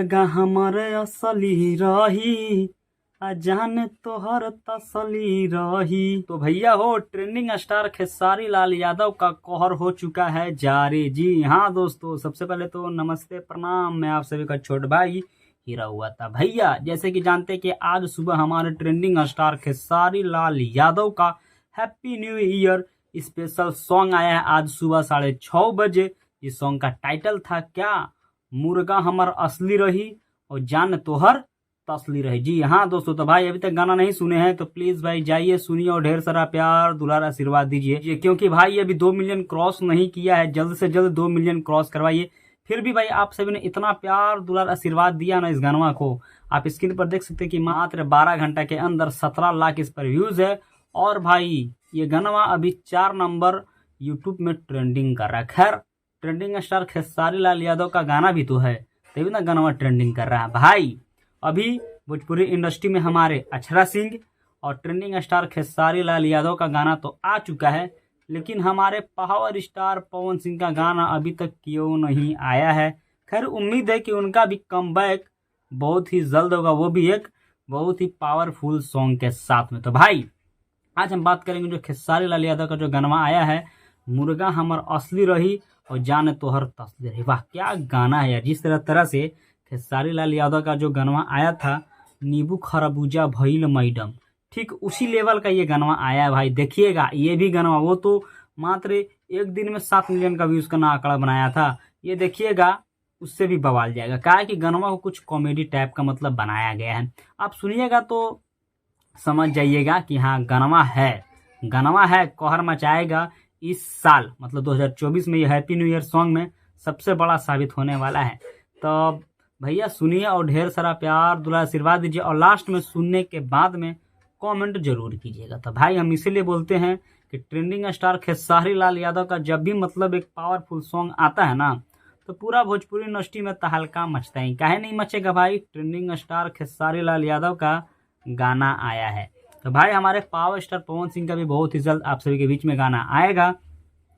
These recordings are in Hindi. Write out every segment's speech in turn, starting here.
मुर्गा हमारे असली रही, जाने तोहर तसली रही। तो भैया हो, ट्रेंडिंग स्टार खेसारी लाल यादव का कहर हो चुका है जारी। जी हाँ दोस्तों, सबसे पहले तो नमस्ते प्रणाम, मैं आप सभी का छोट भाई हीरा हुआ था। भैया जैसे कि जानते कि आज सुबह हमारे ट्रेंडिंग स्टार खेसारी लाल यादव का happy new year special song आया है आज सुबह 6:30 बजे। इस सॉन्ग का टाइटल था क्या, मुर्गा हमर असली रही और जान तोहर तसली रही। जी हाँ दोस्तों, तो भाई अभी तक गाना नहीं सुने हैं तो प्लीज भाई जाइए सुनिए और ढेर सारा प्यार दुलार आशीर्वाद दीजिए, क्योंकि भाई अभी 2 मिलियन क्रॉस नहीं किया है। जल्द से जल्द 2 मिलियन क्रॉस करवाइए। फिर भी भाई आप सभी ने इतना प्यार दुलार आशीर्वाद दिया ना इस गाना को, आप स्क्रीन पर देख सकते हैं कि मात्र 12 घंटा के अंदर 17 लाख इस पर व्यूज है। और भाई ये गाना अभी 4 नंबर यूट्यूब में ट्रेंडिंग कर रहा है। खैर ट्रेंडिंग स्टार खेसारी लाल यादव का गाना भी तो है, तभी ना गाना ट्रेंडिंग कर रहा है। भाई अभी भोजपुरी इंडस्ट्री में हमारे अक्षरा सिंह और ट्रेंडिंग स्टार खेसारी लाल यादव का गाना तो आ चुका है, लेकिन हमारे पावर स्टार पवन सिंह का गाना अभी तक क्यों नहीं आया है। खैर उम्मीद है कि उनका भी कमबैक बहुत ही जल्द होगा, वो भी एक बहुत ही पावरफुल सॉन्ग के साथ में। तो भाई आज हम बात करेंगे जो खेसारी लाल यादव का जो गाना आया है, मुर्गा हमर असली रही और जान तोहर तसली रही। वाह क्या गाना है यार। जिस तरह से खेसारी लाल यादव का जो गाना आया था, नींबू खरबूजा भइल मैडम, ठीक उसी लेवल का ये गाना आया है। भाई देखिएगा ये भी गाना, वो तो मात्र एक दिन में 7 मिलियन का व्यूज का आंकड़ा बनाया था, ये देखिएगा उससे भी बवाल जाएगा। क्या कि गाना को कुछ कॉमेडी टाइप का मतलब बनाया गया है, आप सुनिएगा तो समझ जाइएगा कि हाँ गाना है कहर मचाएगा इस साल, मतलब 2024 में ये हैप्पी न्यू ईयर सॉन्ग में सबसे बड़ा साबित होने वाला है। तो भैया सुनिए और ढेर सारा प्यार दुलार आशीर्वाद दीजिए, और लास्ट में सुनने के बाद में कमेंट जरूर कीजिएगा। तो भाई हम इसीलिए बोलते हैं कि ट्रेंडिंग स्टार खेसारी लाल यादव का जब भी मतलब एक पावरफुल सॉन्ग आता है ना, तो पूरा भोजपुरी इंडस्ट्री में तहलका मचता है। काहे नहीं मचेगा भाई, ट्रेंडिंग स्टार खेसारी लाल यादव का गाना आया है। तो भाई हमारे पावर स्टार पवन सिंह का भी बहुत ही जल्द आप सभी के बीच में गाना आएगा।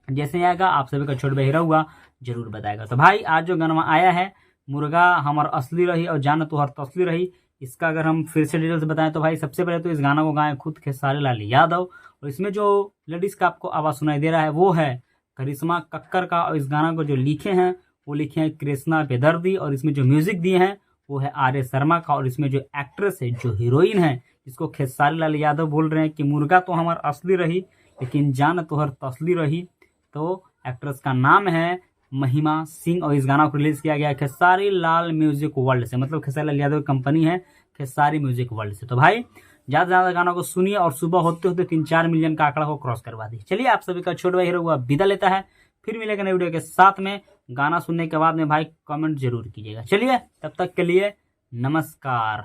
जैसे ही आएगा आप सभी का छोट भाई हीरा हुआ जरूर बताएगा। तो भाई आज जो गाना आया है, मुर्गा हमर असली रही और जान तोहर तसली रही, इसका अगर हम फिर से डिटेल्स बताएं तो भाई सबसे पहले तो इस गाना को गाए खुद खेसारी लाल यादव, और इसमें जो लेडीज का आपको आवाज सुनाई दे रहा है वो है करिश्मा कक्कर का, और इस गाना को जो लिखे हैं वो लिखे हैं कृष्णा बेदर्दी, और इसमें जो म्यूजिक दिए हैं वो है आर्य शर्मा का। और इसमें जो एक्ट्रेस है, जो हीरोइन है, जिसको खेसारी लाल यादव बोल रहे हैं कि मुर्गा तो हमार असली रही लेकिन जान तोहर तसली रही, तो एक्ट्रेस का नाम है महिमा सिंह। और इस गाना को रिलीज किया गया खेसारी लाल म्यूजिक वर्ल्ड से, मतलब खेसारी लाल यादव की कंपनी है खेसारी म्यूजिक वर्ल्ड से। तो भाई ज्यादा से ज्यादा गाना को सुनिए और सुबह होते होते 3-4 मिलियन का आंकड़ा को क्रॉस करवा दी। चलिए आप सभी का छोट भाई हीरा हुआ विदा लेता है, फिर मिलेगा नई वीडियो के साथ में। गाना सुनने के बाद में भाई कमेंट जरूर कीजिएगा। चलिए तब तक के लिए नमस्कार।